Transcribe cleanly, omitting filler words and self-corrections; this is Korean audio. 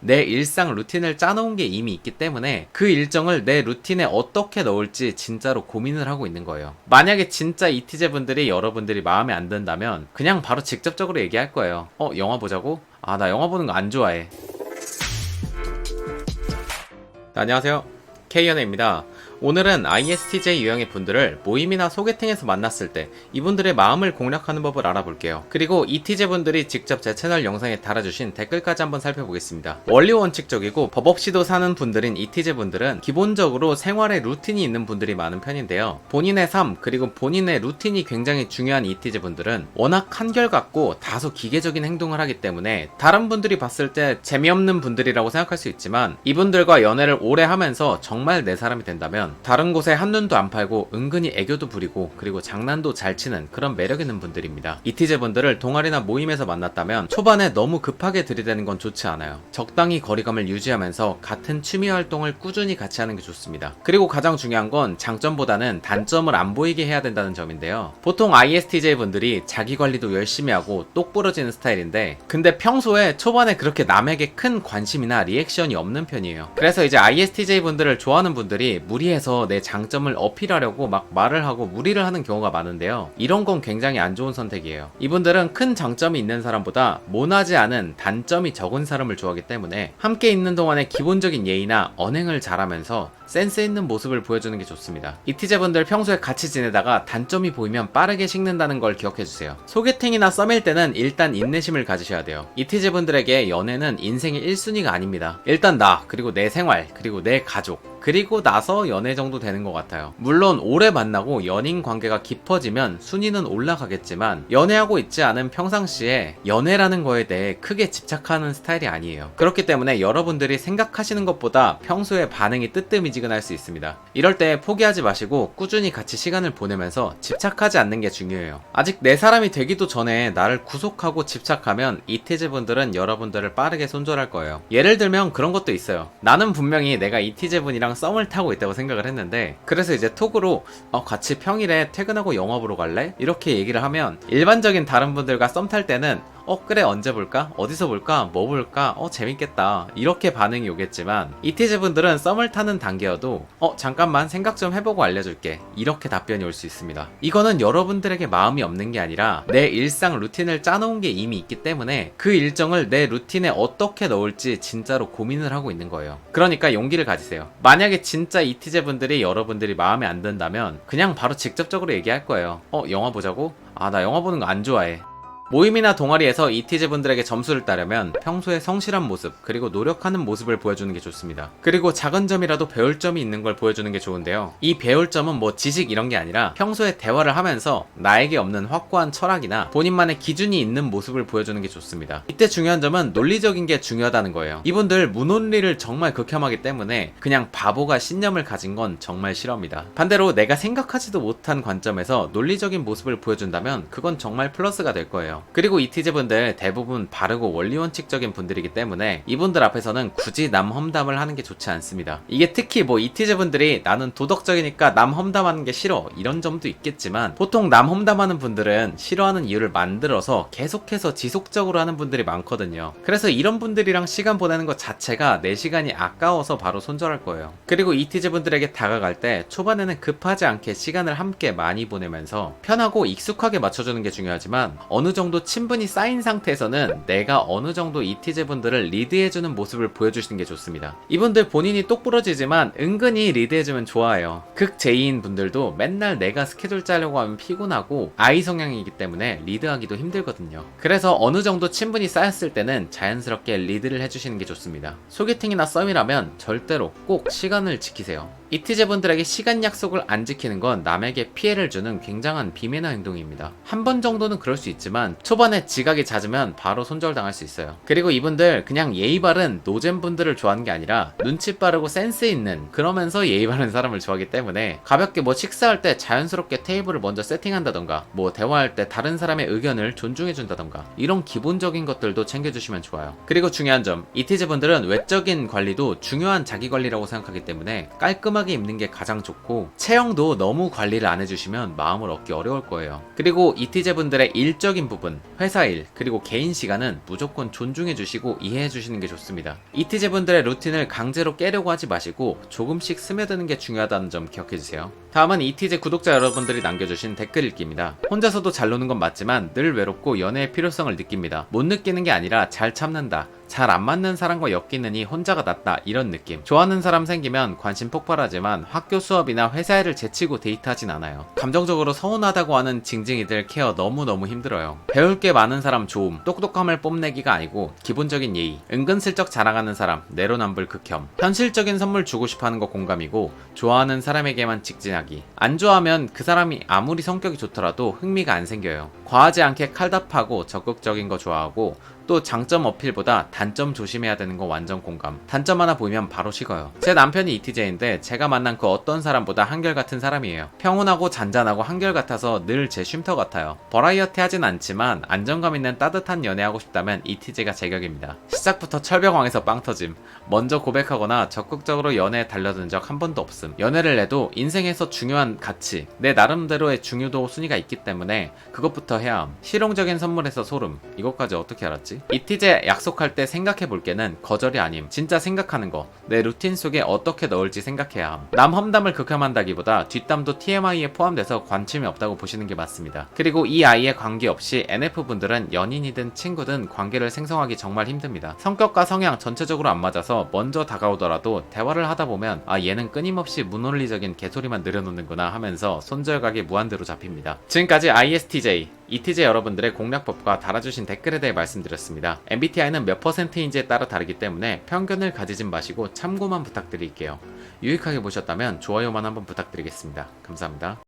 내 일상 루틴을 짜놓은 게 이미 있기 때문에 그 일정을 내 루틴에 어떻게 넣을지 진짜로 고민을 하고 있는 거예요. 만약에 진짜 이티제 분들이 여러분들이 마음에 안 든다면 그냥 바로 직접적으로 얘기할 거예요. 영화 보자고? 나 영화 보는 거 안 좋아해. 안녕하세요, K연애입니다. 오늘은 ISTJ 유형의 분들을 모임이나 소개팅에서 만났을 때 이분들의 마음을 공략하는 법을 알아볼게요. 그리고 ETJ 분들이 직접 제 채널 영상에 달아주신 댓글까지 한번 살펴보겠습니다. 원리 원칙적이고 법 없이도 사는 분들인 ETJ 분들은 기본적으로 생활에 루틴이 있는 분들이 많은 편인데요. 본인의 삶 그리고 본인의 루틴이 굉장히 중요한 ETJ 분들은 워낙 한결같고 다소 기계적인 행동을 하기 때문에 다른 분들이 봤을 때 재미없는 분들이라고 생각할 수 있지만, 이분들과 연애를 오래 하면서 정말 내 사람이 된다면 다른 곳에 한눈도 안 팔고 은근히 애교도 부리고 그리고 장난도 잘 치는 그런 매력 있는 분들입니다. 이티제 분들을 동아리나 모임에서 만났다면 초반에 너무 급하게 들이대는 건 좋지 않아요. 적당히 거리감을 유지하면서 같은 취미 활동을 꾸준히 같이 하는 게 좋습니다. 그리고 가장 중요한 건 장점보다는 단점을 안 보이게 해야 된다는 점인데요. 보통 ISTJ 분들이 자기 관리도 열심히 하고 똑부러지는 스타일인데, 근데 평소에 초반에 그렇게 남에게 큰 관심이나 리액션이 없는 편이에요. 그래서 이제 ISTJ 분들을 좋아하는 분들이 무리해서 내 장점을 어필하려고 막 말을 하고 무리를 하는 경우가 많은데요. 이런 건 굉장히 안 좋은 선택이에요. 이분들은 큰 장점이 있는 사람보다 모나지 않은 단점이 적은 사람을 좋아하기 때문에 함께 있는 동안에 기본적인 예의나 언행을 잘하면서 센스 있는 모습을 보여주는 게 좋습니다. 이티제 분들 평소에 같이 지내다가 단점이 보이면 빠르게 식는다는 걸 기억해주세요. 소개팅이나 썸일 때는 일단 인내심을 가지셔야 돼요. 이티제 분들에게 연애는 인생의 1순위가 아닙니다. 일단 나, 그리고 내 생활, 그리고 내 가족, 그리고 나서 연애 정도 되는 것 같아요. 물론 오래 만나고 연인 관계가 깊어지면 순위는 올라가겠지만, 연애하고 있지 않은 평상시에 연애라는 거에 대해 크게 집착하는 스타일이 아니에요. 그렇기 때문에 여러분들이 생각하시는 것보다 평소에 반응이 뜨뜻미지근할 수 있습니다. 이럴 때 포기하지 마시고 꾸준히 같이 시간을 보내면서 집착하지 않는 게 중요해요. 아직 내 사람이 되기도 전에 나를 구속하고 집착하면 이티제 분들은 여러분들을 빠르게 손절할 거예요. 예를 들면 그런 것도 있어요. 나는 분명히 내가 이티제 분이랑 썸을 타고 있다고 생각을 했는데, 그래서 이제 톡으로 같이 평일에 퇴근하고 영화 보러 갈래? 이렇게 얘기를 하면 일반적인 다른 분들과 썸 탈 때는 그래, 언제 볼까? 어디서 볼까? 뭐 볼까? 재밌겠다, 이렇게 반응이 오겠지만, 이티제 분들은 썸을 타는 단계여도 잠깐만 생각 좀 해보고 알려줄게, 이렇게 답변이 올 수 있습니다. 이거는 여러분들에게 마음이 없는 게 아니라 내 일상 루틴을 짜놓은 게 이미 있기 때문에 그 일정을 내 루틴에 어떻게 넣을지 진짜로 고민을 하고 있는 거예요. 그러니까 용기를 가지세요. 만약에 진짜 이티제 분들이 여러분들이 마음에 안 든다면 그냥 바로 직접적으로 얘기할 거예요. 영화 보자고? 나 영화 보는 거 안 좋아해. 모임이나 동아리에서 이티제 분들에게 점수를 따려면 평소에 성실한 모습 그리고 노력하는 모습을 보여주는 게 좋습니다. 그리고 작은 점이라도 배울 점이 있는 걸 보여주는 게 좋은데요. 이 배울 점은 뭐 지식 이런 게 아니라 평소에 대화를 하면서 나에게 없는 확고한 철학이나 본인만의 기준이 있는 모습을 보여주는 게 좋습니다. 이때 중요한 점은 논리적인 게 중요하다는 거예요. 이분들 무논리를 정말 극혐하기 때문에 그냥 바보가 신념을 가진 건 정말 싫어합니다. 반대로 내가 생각하지도 못한 관점에서 논리적인 모습을 보여준다면 그건 정말 플러스가 될 거예요. 그리고 이티제 분들 대부분 바르고 원리원칙적인 분들이기 때문에 이분들 앞에서는 굳이 남 험담을 하는 게 좋지 않습니다. 이게 특히 뭐 이티제 분들이 나는 도덕적이니까 남 험담하는 게 싫어, 이런 점도 있겠지만, 보통 남 험담하는 분들은 싫어하는 이유를 만들어서 계속해서 지속적으로 하는 분들이 많거든요. 그래서 이런 분들이랑 시간 보내는 것 자체가 내 시간이 아까워서 바로 손절할 거예요. 그리고 이티제 분들에게 다가갈 때 초반에는 급하지 않게 시간을 함께 많이 보내면서 편하고 익숙하게 맞춰주는 게 중요하지만, 어느 정도 친분이 쌓인 상태에서는 내가 어느 정도 이티제 분들을 리드해주는 모습을 보여주시는 게 좋습니다. 이분들 본인이 똑부러지지만 은근히 리드해주면 좋아해요. 극-J인 분들도 맨날 내가 스케줄 짜려고 하면 피곤하고 I 성향이기 때문에 리드하기도 힘들거든요. 그래서 어느 정도 친분이 쌓였을 때는 자연스럽게 리드를 해주시는 게 좋습니다. 소개팅이나 썸이라면 절대로 꼭 시간을 지키세요. 이티제 분들에게 시간 약속을 안 지키는 건 남에게 피해를 주는 굉장한 비매너 행동입니다. 한 번 정도는 그럴 수 있지만 초반에 지각이 잦으면 바로 손절당할 수 있어요. 그리고 이분들 그냥 예의 바른 노잼 분들을 좋아하는 게 아니라 눈치 빠르고 센스 있는, 그러면서 예의 바른 사람을 좋아하기 때문에 가볍게 뭐 식사할 때 자연스럽게 테이블을 먼저 세팅한다던가, 뭐 대화할 때 다른 사람의 의견을 존중해준다던가, 이런 기본적인 것들도 챙겨주시면 좋아요. 그리고 중요한 점, 이티제 분들은 외적인 관리도 중요한 자기관리라고 생각하기 때문에 깔끔하게 입는 게 가장 좋고, 체형도 너무 관리를 안 해주시면 마음을 얻기 어려울 거예요. 그리고 이티제 분들의 일적인 부분, 부분, 회사 일, 그리고 개인 시간은 무조건 존중해 주시고 이해해 주시는 게 좋습니다. ETJ 분들의 루틴을 강제로 깨려고 하지 마시고 조금씩 스며드는 게 중요하다는 점 기억해 주세요. 다음은 ETJ 구독자 여러분들이 남겨주신 댓글 읽기입니다. 혼자서도 잘 노는 건 맞지만 늘 외롭고 연애의 필요성을 느낍니다. 못 느끼는 게 아니라 잘 참는다. 잘 안 맞는 사람과 엮이느니 혼자가 낫다, 이런 느낌. 좋아하는 사람 생기면 관심 폭발하지만 학교 수업이나 회사 일을 제치고 데이트하진 않아요. 감정적으로 서운하다고 하는 징징이들 케어 너무너무 힘들어요. 배울 게 많은 사람 좋음, 똑똑함을 뽐내기가 아니고 기본적인 예의, 은근슬쩍 자랑하는 사람 내로남불 극혐, 현실적인 선물 주고 싶어하는 거 공감이고 좋아하는 사람에게만 직진하기. 안 좋아하면 그 사람이 아무리 성격이 좋더라도 흥미가 안 생겨요. 과하지 않게 칼답하고 적극적인 거 좋아하고 또 장점 어필보다 단점 조심해야 되는 거 완전 공감. 단점 하나 보이면 바로 식어요. 제 남편이 ETJ인데 제가 만난 그 어떤 사람보다 한결같은 사람이에요. 평온하고 잔잔하고 한결같아서 늘 제 쉼터 같아요. 버라이어티 하진 않지만 안정감 있는 따뜻한 연애하고 싶다면 ETJ가 제격입니다. 시작부터 철벽왕에서 빵 터짐. 먼저 고백하거나 적극적으로 연애에 달려든 적 한 번도 없음. 연애를 해도 인생에서 중요한 가치, 내 나름대로의 중요도 순위가 있기 때문에 그것부터 해야 함. 실용적인 선물에서 소름. 이것까지 어떻게 알았지? ETJ 약속할 때 생각해 볼 게는 거절이 아님. 진짜 생각하는 거. 내 루틴 속에 어떻게 넣을지 생각해야 함. 남 험담을 극혐한다기보다 뒷담도 TMI에 포함돼서 관심이 없다고 보시는 게 맞습니다. 그리고 이 아이에 관계없이 NF분들은 연인이든 친구든 관계를 생성하기 정말 힘듭니다. 성격과 성향 전체적으로 안 맞아서 먼저 다가오더라도 대화를 하다 보면 아, 얘는 끊임없이 무논리적인 개소리만 늘여놓는구나 하면서 손절각이 무한대로 잡힙니다. 지금까지 ISTJ, ETJ 여러분들의 공략법과 달아주신 댓글에 대해 말씀드렸습니다. MBTI는 몇 %인지에 따라 다르기 때문에 편견을 가지진 마시고 참고만 부탁드릴게요. 유익하게 보셨다면 좋아요만 한번 부탁드리겠습니다. 감사합니다.